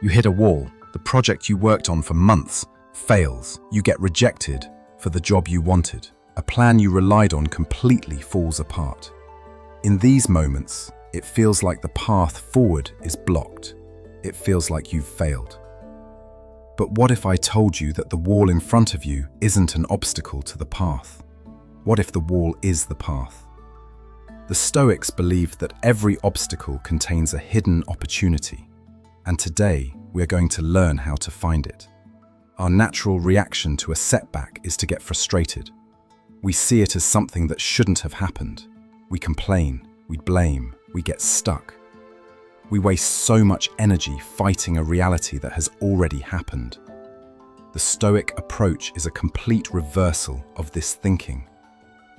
You hit a wall. The project you worked on for months fails. You get rejected for the job you wanted. A plan you relied on completely falls apart. In these moments, it feels like the path forward is blocked. It feels like you've failed. But what if I told you that the wall in front of you isn't an obstacle to the path? What if the wall is the path? The Stoics believed that every obstacle contains a hidden opportunity, and today we're going to learn how to find it. Our natural reaction to a setback is to get frustrated. We see it as something that shouldn't have happened. We complain, we blame, we get stuck. We waste so much energy fighting a reality that has already happened. The Stoic approach is a complete reversal of this thinking.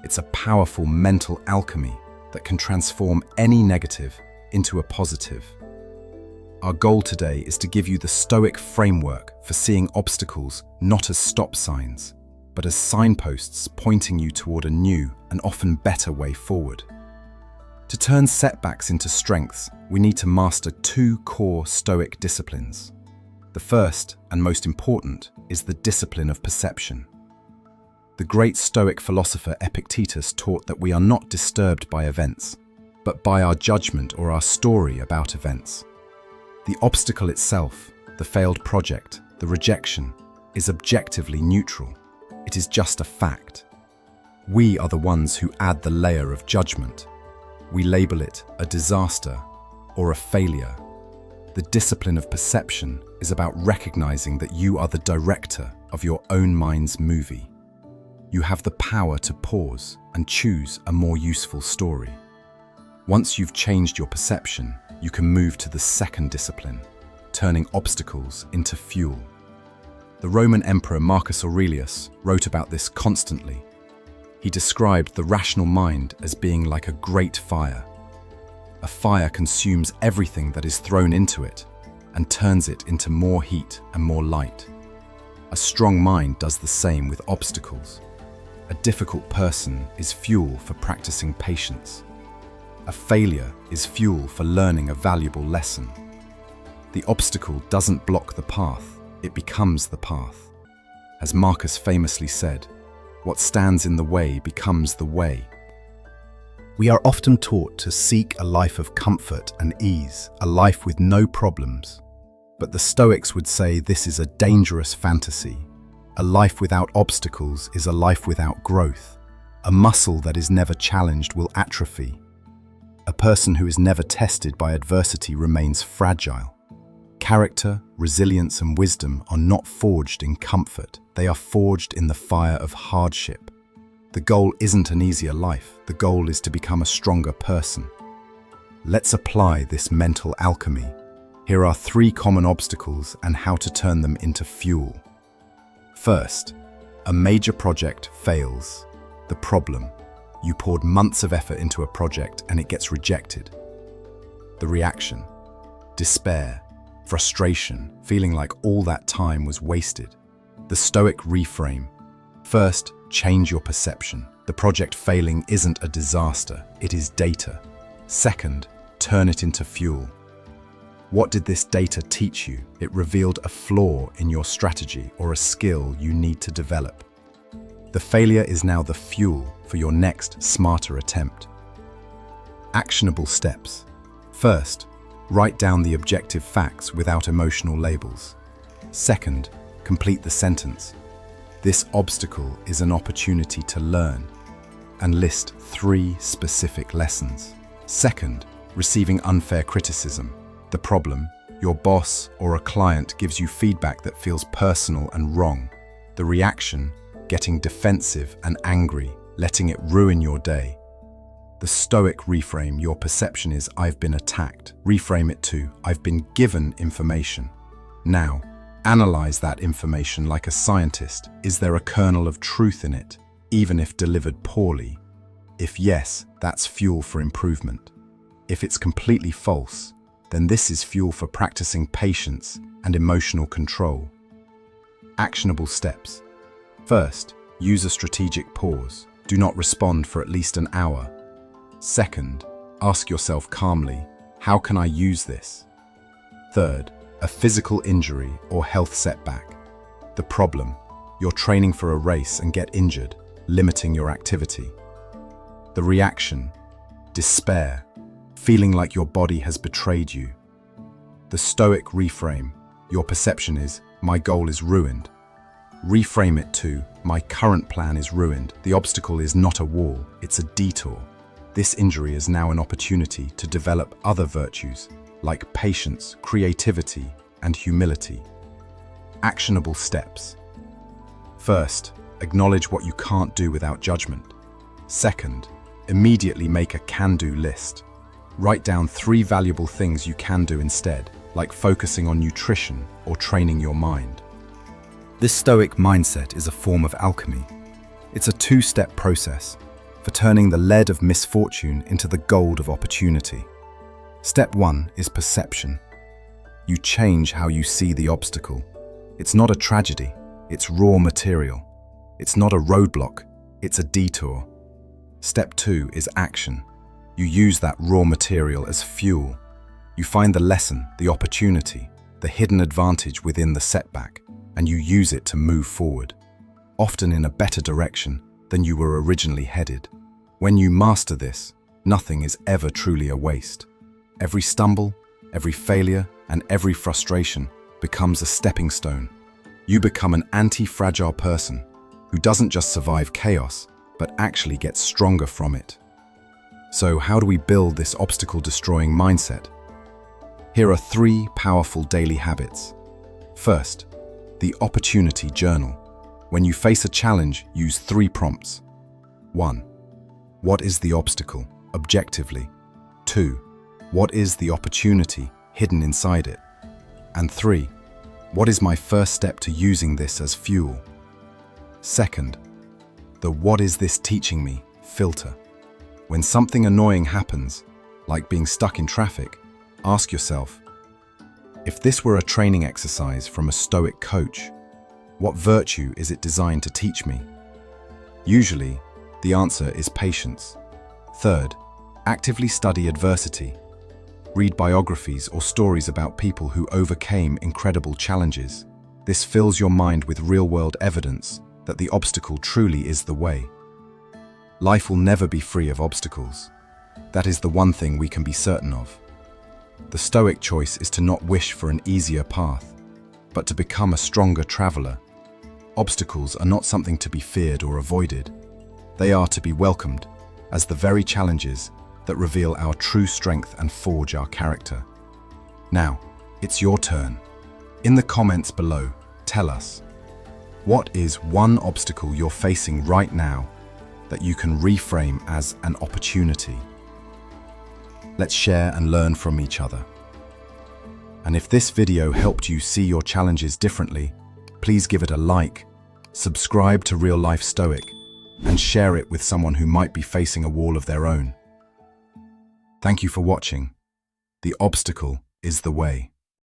It's a powerful mental alchemy that can transform any negative into a positive. Our goal today is to give you the Stoic framework for seeing obstacles not as stop signs, but as signposts pointing you toward a new and often better way forward. To turn setbacks into strengths, we need to master two core Stoic disciplines. The first, and most important, is the discipline of perception. The great Stoic philosopher Epictetus taught that we are not disturbed by events, but by our judgment or our story about events. The obstacle itself, the failed project, the rejection, is objectively neutral. It is just a fact. We are the ones who add the layer of judgment. We label it a disaster or a failure. The discipline of perception is about recognizing that you are the director of your own mind's movie. You have the power to pause and choose a more useful story. Once you've changed your perception, you can move to the second discipline, turning obstacles into fuel. The Roman Emperor Marcus Aurelius wrote about this constantly. He described the rational mind as being like a great fire. A fire consumes everything that is thrown into it and turns it into more heat and more light. A strong mind does the same with obstacles. A difficult person is fuel for practicing patience. A failure is fuel for learning a valuable lesson. The obstacle doesn't block the path, it becomes the path. As Marcus famously said, what stands in the way becomes the way. We are often taught to seek a life of comfort and ease, a life with no problems. But the Stoics would say this is a dangerous fantasy. A life without obstacles is a life without growth. A muscle that is never challenged will atrophy. A person who is never tested by adversity remains fragile. Character, resilience, and wisdom are not forged in comfort. They are forged in the fire of hardship. The goal isn't an easier life. The goal is to become a stronger person. Let's apply this mental alchemy. Here are 3 common obstacles and how to turn them into fuel. First, a major project fails. The problem: you poured months of effort into a project and it gets rejected. The reaction: despair, frustration, feeling like all that time was wasted. The Stoic reframe: first, change your perception. The project failing isn't a disaster, it is data. Second, turn it into fuel. What did this data teach you? It revealed a flaw in your strategy or a skill you need to develop. The failure is now the fuel for your next, smarter attempt. Actionable steps. First, write down the objective facts without emotional labels. Second, complete the sentence. This obstacle is an opportunity to learn, and list 3 specific lessons. Second, receiving unfair criticism. The problem: your boss or a client gives you feedback that feels personal and wrong. The reaction: getting defensive and angry, letting it ruin your day. The Stoic reframe: your perception is "I've been attacked." Reframe it to "I've been given information." Now, analyze that information like a scientist. Is there a kernel of truth in it, even if delivered poorly? If yes, that's fuel for improvement. If it's completely false, then this is fuel for practicing patience and emotional control. Actionable steps. First, use a strategic pause. Do not respond for at least an hour. Second, ask yourself calmly, how can I use this? Third, A physical injury or health setback. The problem, you're training for a race and get injured, limiting your activity. The reaction, despair, feeling like your body has betrayed you. The Stoic reframe, your perception is, my goal is ruined. Reframe it to, my current plan is ruined. The obstacle is not a wall, it's a detour. This injury is now an opportunity to develop other virtues, like patience, creativity, and humility. Actionable steps. First, acknowledge what you can't do without judgment. Second, immediately make a can-do list. Write down 3 valuable things you can do instead, like focusing on nutrition or training your mind. This Stoic mindset is a form of alchemy. It's a 2-step process for turning the lead of misfortune into the gold of opportunity. Step 1 is perception. You change how you see the obstacle. It's not a tragedy, it's raw material. It's not a roadblock, it's a detour. Step 2 is action. You use that raw material as fuel. You find the lesson, the opportunity, the hidden advantage within the setback, and you use it to move forward, often in a better direction than you were originally headed. When you master this, nothing is ever truly a waste. Every stumble, every failure, and every frustration becomes a stepping stone. You become an anti-fragile person who doesn't just survive chaos, but actually gets stronger from it. So how do we build this obstacle-destroying mindset? Here are 3 powerful daily habits. First, the opportunity journal. When you face a challenge, use 3 prompts. 1. What is the obstacle, objectively? 2. What is the opportunity hidden inside it? And 3. What is my first step to using this as fuel? Second, the what is this teaching me filter. When something annoying happens, like being stuck in traffic, ask yourself, if this were a training exercise from a Stoic coach, what virtue is it designed to teach me? Usually, the answer is patience. Third, actively study adversity. Read biographies or stories about people who overcame incredible challenges. This fills your mind with real-world evidence that the obstacle truly is the way. Life will never be free of obstacles. That is the one thing we can be certain of. The Stoic choice is to not wish for an easier path, but to become a stronger traveler. Obstacles are not something to be feared or avoided. They are to be welcomed as the very challenges that reveal our true strength and forge our character. Now, it's your turn. In the comments below, tell us, what is one obstacle you're facing right now that you can reframe as an opportunity? Let's share and learn from each other. And if this video helped you see your challenges differently, please give it a like, subscribe to Real Life Stoic, and share it with someone who might be facing a wall of their own. Thank you for watching. The obstacle is the way.